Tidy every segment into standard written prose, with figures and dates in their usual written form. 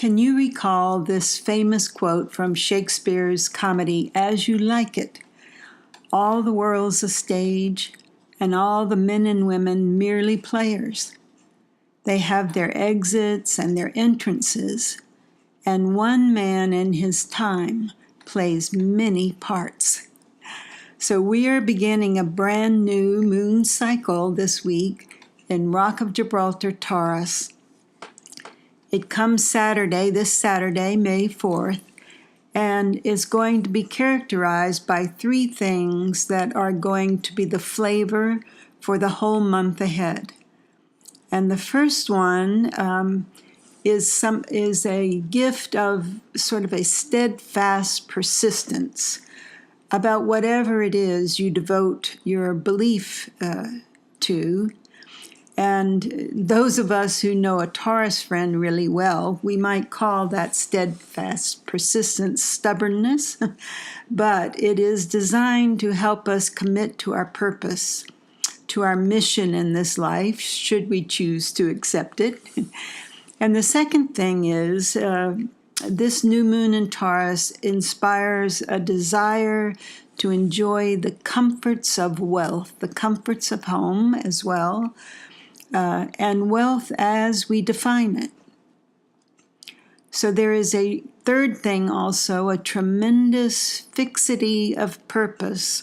Can you recall this famous quote from Shakespeare's comedy, As You Like It? All the world's a stage, and all the men and women merely players. They have their exits and their entrances, and one man in his time plays many parts. So we are beginning a brand new moon cycle this week in Rock of Gibraltar, Taurus. It comes this Saturday, May 4th, and is going to be characterized by three things that are going to be the flavor for the whole month ahead. And the first one is a gift of sort of a steadfast persistence about whatever it is you devote your belief to. And those of us who know a Taurus friend really well, we might call that steadfast persistence stubbornness, but it is designed to help us commit to our purpose, to our mission in this life, should we choose to accept it. And the second thing is, this new moon in Taurus inspires a desire to enjoy the comforts of wealth, the comforts of home as well, and wealth as we define it. So there is a third thing also, a tremendous fixity of purpose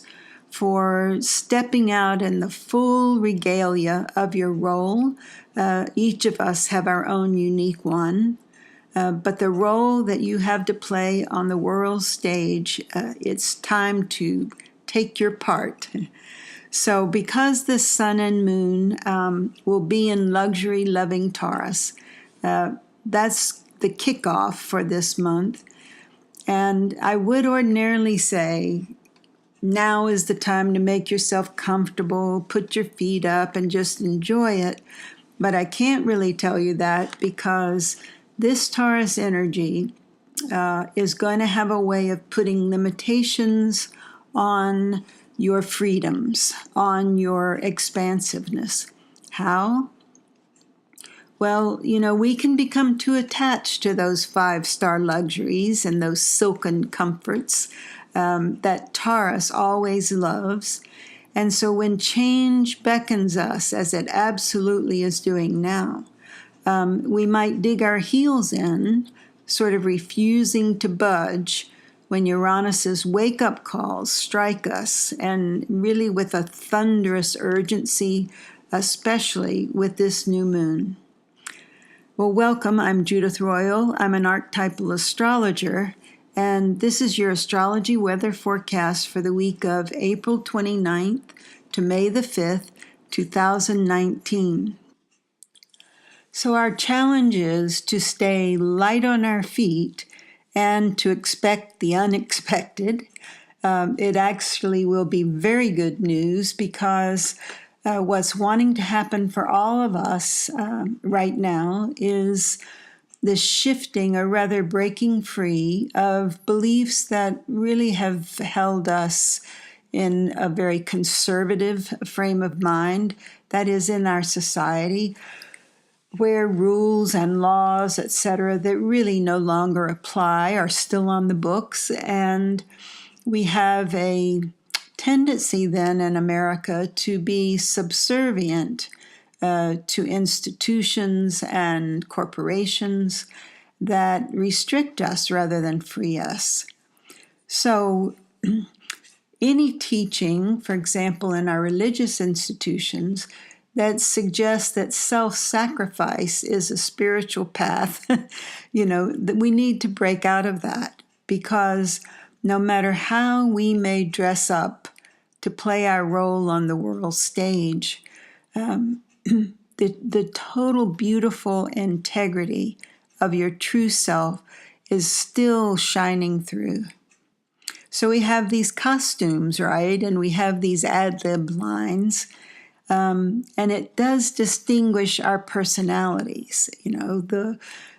for stepping out in the full regalia of your role. Each of us have our own unique one, but the role that you have to play on the world stage, it's time to take your part. So because the sun and moon will be in luxury-loving Taurus, that's the kickoff for this month. And I would ordinarily say, now is the time to make yourself comfortable, put your feet up, and just enjoy it. But I can't really tell you that because this Taurus energy is going to have a way of putting limitations on your freedoms, on your expansiveness. How? Well, we can become too attached to those 5-star luxuries and those silken comforts that Taurus always loves. And so when change beckons us, as it absolutely is doing now, we might dig our heels in, sort of refusing to budge when Uranus's wake-up calls strike us, and really with a thunderous urgency, especially with this new moon. Well, welcome. I'm Judith Royal. I'm an archetypal astrologer, and this is your astrology weather forecast for the week of April 29th to May the 5th, 2019. So our challenge is to stay light on our feet and to expect the unexpected. It actually will be very good news because what's wanting to happen for all of us right now is this shifting, or rather breaking free, of beliefs that really have held us in a very conservative frame of mind that is in our society, where rules and laws, etc., that really no longer apply are still on the books. And we have a tendency then in America to be subservient to institutions and corporations that restrict us rather than free us. So any teaching, for example, in our religious institutions, that suggests that self-sacrifice is a spiritual path, that we need to break out of that, because no matter how we may dress up to play our role on the world stage, the total beautiful integrity of your true self is still shining through. So we have these costumes, right? And we have these ad-lib lines. And it does distinguish our personalities.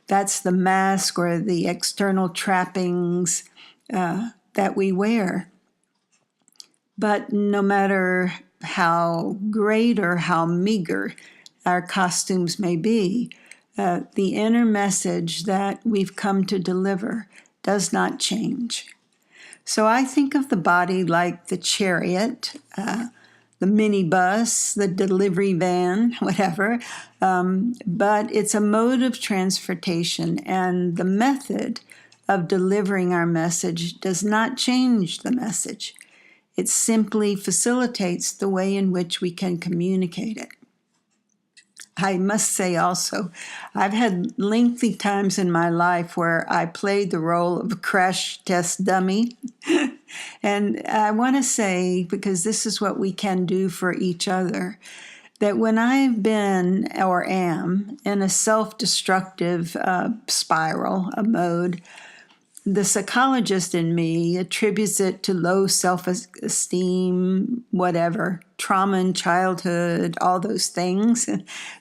That's the mask or the external trappings that we wear. But no matter how great or how meager our costumes may be, the inner message that we've come to deliver does not change. So I think of the body like the chariot, the minibus, the delivery van, whatever, but it's a mode of transportation, and the method of delivering our message does not change the message. It simply facilitates the way in which we can communicate it. I must say also, I've had lengthy times in my life where I played the role of a crash test dummy. And I want to say, because this is what we can do for each other, that when I've been or am in a self-destructive spiral, a mode, the psychologist in me attributes it to low self-esteem, whatever, trauma in childhood, all those things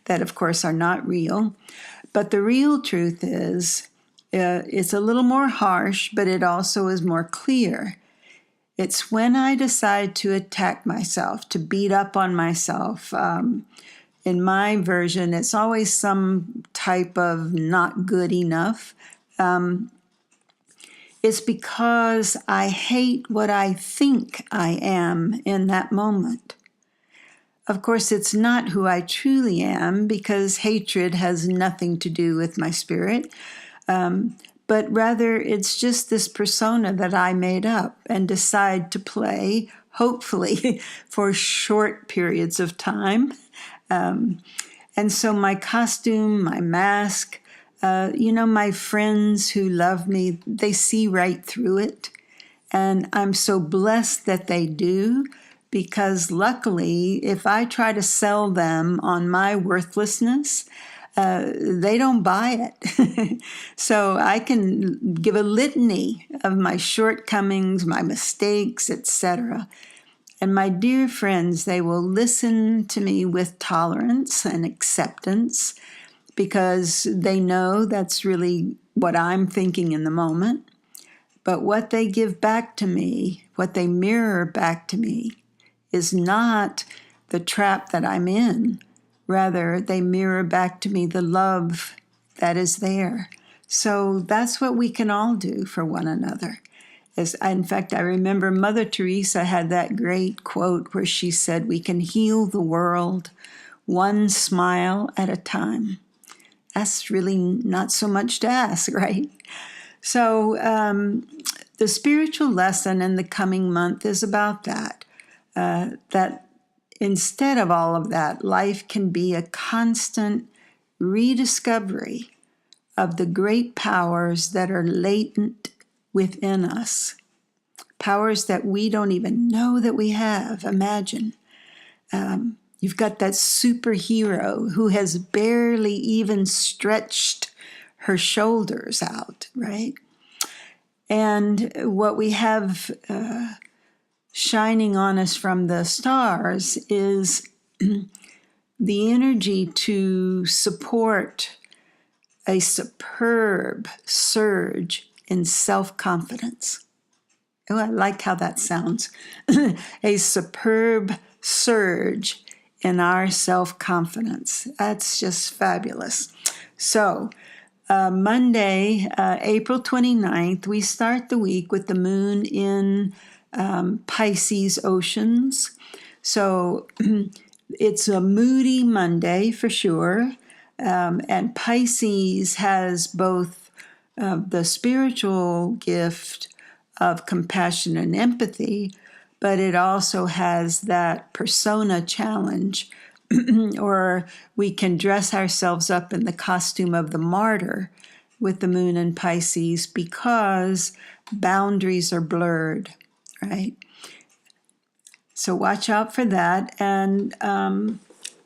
that, of course, are not real. But the real truth is, it's a little more harsh, but it also is more clear. It's when I decide to attack myself, to beat up on myself. In my version, it's always some type of not good enough. It's because I hate what I think I am in that moment. Of course, it's not who I truly am, because hatred has nothing to do with my spirit, but rather it's just this persona that I made up and decide to play, hopefully, for short periods of time. And so my costume, my mask, my friends who love me, they see right through it. And I'm so blessed that they do, because luckily, if I try to sell them on my worthlessness, they don't buy it. So I can give a litany of my shortcomings, my mistakes, etc. And my dear friends, they will listen to me with tolerance and acceptance, because they know that's really what I'm thinking in the moment. But what they give back to me, what they mirror back to me, is not the trap that I'm in. Rather, they mirror back to me the love that is there. So that's what we can all do for one another. In fact, I remember Mother Teresa had that great quote where she said, "We can heal the world one smile at a time." That's really not so much to ask, right? So the spiritual lesson in the coming month is about that. That instead of all of that, life can be a constant rediscovery of the great powers that are latent within us. Powers that we don't even know that we have. Imagine. You've got that superhero who has barely even stretched her shoulders out, right? And what we have shining on us from the stars is the energy to support a superb surge in self-confidence. Oh, I like how that sounds. A superb surge in our self-confidence. That's just fabulous. So, Monday, April 29th, we start the week with the moon in Pisces oceans. So, it's a moody Monday for sure. And Pisces has both the spiritual gift of compassion and empathy, but it also has that persona challenge, or we can dress ourselves up in the costume of the martyr with the moon in Pisces, because boundaries are blurred, right? So watch out for that. And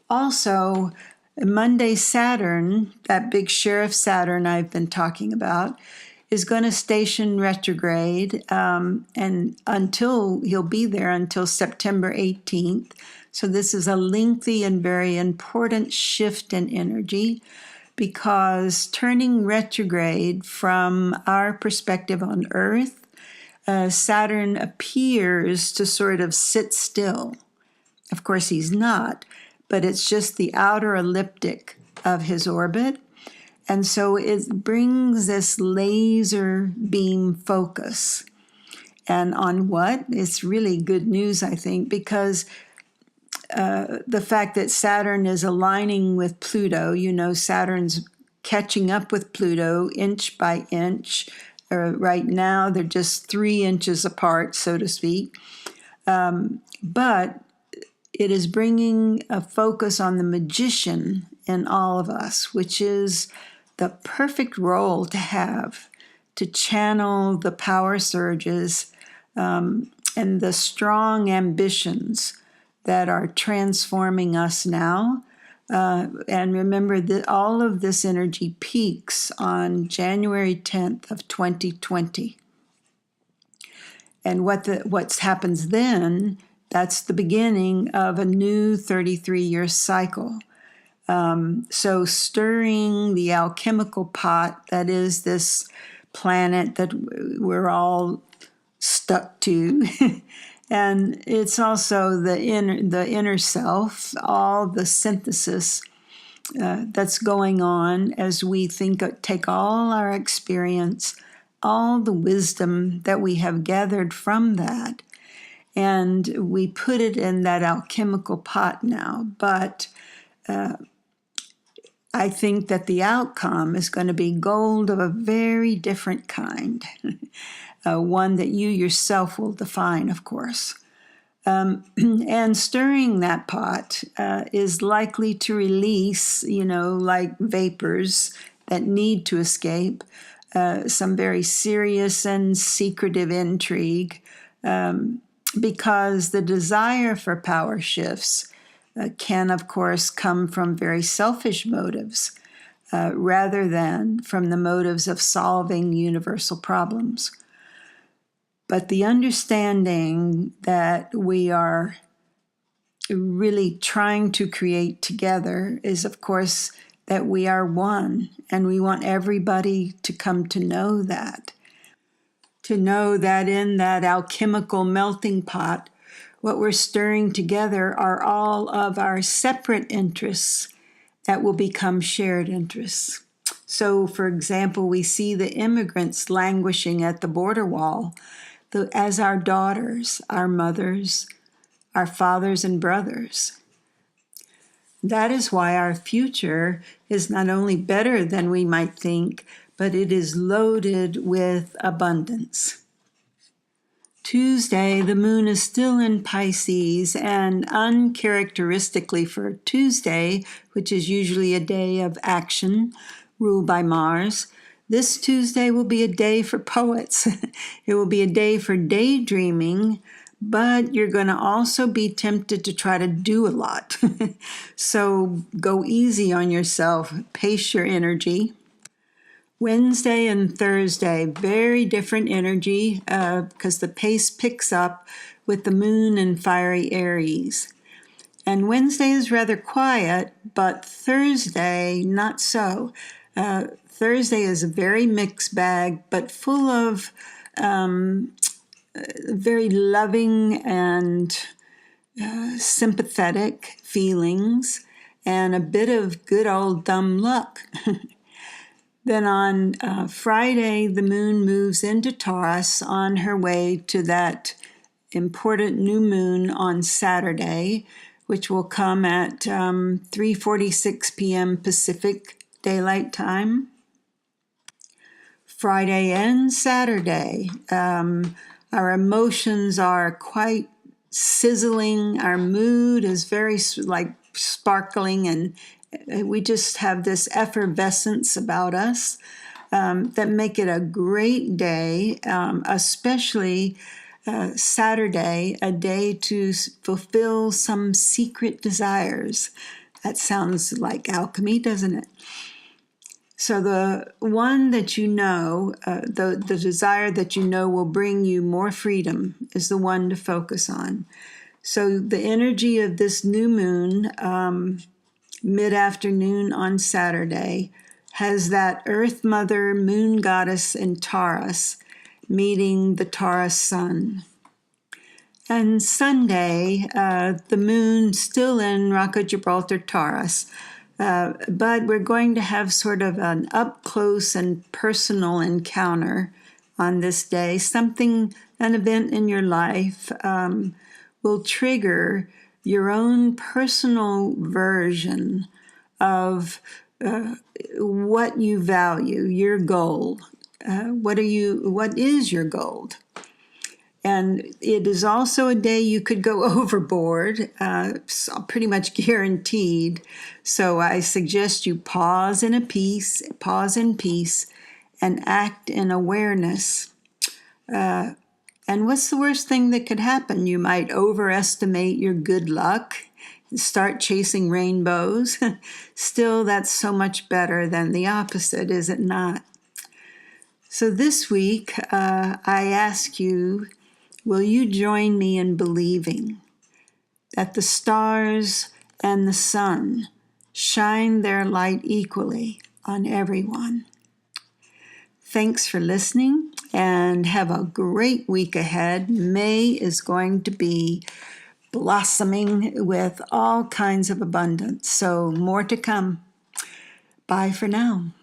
also, Monday Saturn, that big sheriff Saturn I've been talking about, is going to station retrograde, and he'll be there until September 18th. So this is a lengthy and very important shift in energy, because turning retrograde from our perspective on Earth, Saturn appears to sort of sit still. Of course, he's not, but it's just the outer elliptic of his orbit. And so it brings this laser beam focus. And on what? It's really good news, I think, because the fact that Saturn is aligning with Pluto, Saturn's catching up with Pluto inch by inch. Right now, they're just 3 inches apart, so to speak. But it is bringing a focus on the magician in all of us, which is the perfect role to have to channel the power surges and the strong ambitions that are transforming us now. And remember that all of this energy peaks on January 10th of 2020. And what happens then, that's the beginning of a new 33-year cycle. So stirring the alchemical pot that is this planet that we're all stuck to. And it's also the inner self, all the synthesis that's going on as we take all our experience, all the wisdom that we have gathered from that, and we put it in that alchemical pot now. But I think that the outcome is going to be gold of a very different kind, one that you yourself will define, of course. And stirring that pot is likely to release, like vapors that need to escape, some very serious and secretive intrigue, because the desire for power shifts can, of course, come from very selfish motives rather than from the motives of solving universal problems. But the understanding that we are really trying to create together is, of course, that we are one, and we want everybody to come to know that. To know that in that alchemical melting pot, what we're stirring together are all of our separate interests that will become shared interests. So, for example, we see the immigrants languishing at the border wall as our daughters, our mothers, our fathers and brothers. That is why our future is not only better than we might think, but it is loaded with abundance. Tuesday, the moon is still in Pisces, and uncharacteristically for Tuesday, which is usually a day of action ruled by Mars, this Tuesday will be a day for poets. It will be a day for daydreaming, but you're going to also be tempted to try to do a lot. So go easy on yourself, pace your energy. Wednesday and Thursday, very different energy because the pace picks up with the moon in fiery Aries. And Wednesday is rather quiet, but Thursday, not so. Thursday is a very mixed bag, but full of very loving and sympathetic feelings and a bit of good old dumb luck. Then on Friday, the moon moves into Taurus on her way to that important new moon on Saturday, which will come at 3:46 p.m. Pacific Daylight Time. Friday and Saturday, our emotions are quite sizzling. Our mood is very sparkling, and we just have this effervescence about us that make it a great day, especially Saturday, a day to fulfill some secret desires. That sounds like alchemy, doesn't it? So the one that the desire that will bring you more freedom is the one to focus on. So the energy of this new moon, mid-afternoon on Saturday, has that Earth Mother Moon Goddess in Taurus meeting the Taurus Sun. And Sunday, the moon still in Rocca Gibraltar Taurus, But we're going to have sort of an up-close and personal encounter on this day. An event in your life will trigger your own personal version of what you value, your goal. What is your goal? And it is also a day you could go overboard, pretty much guaranteed. So I suggest you pause in peace, and act in awareness. And what's the worst thing that could happen? You might overestimate your good luck and start chasing rainbows. Still, that's so much better than the opposite, is it not? So this week, I ask you, will you join me in believing that the stars and the sun shine their light equally on everyone? Thanks for listening, and have a great week ahead. May is going to be blossoming with all kinds of abundance, so more to come. Bye for now.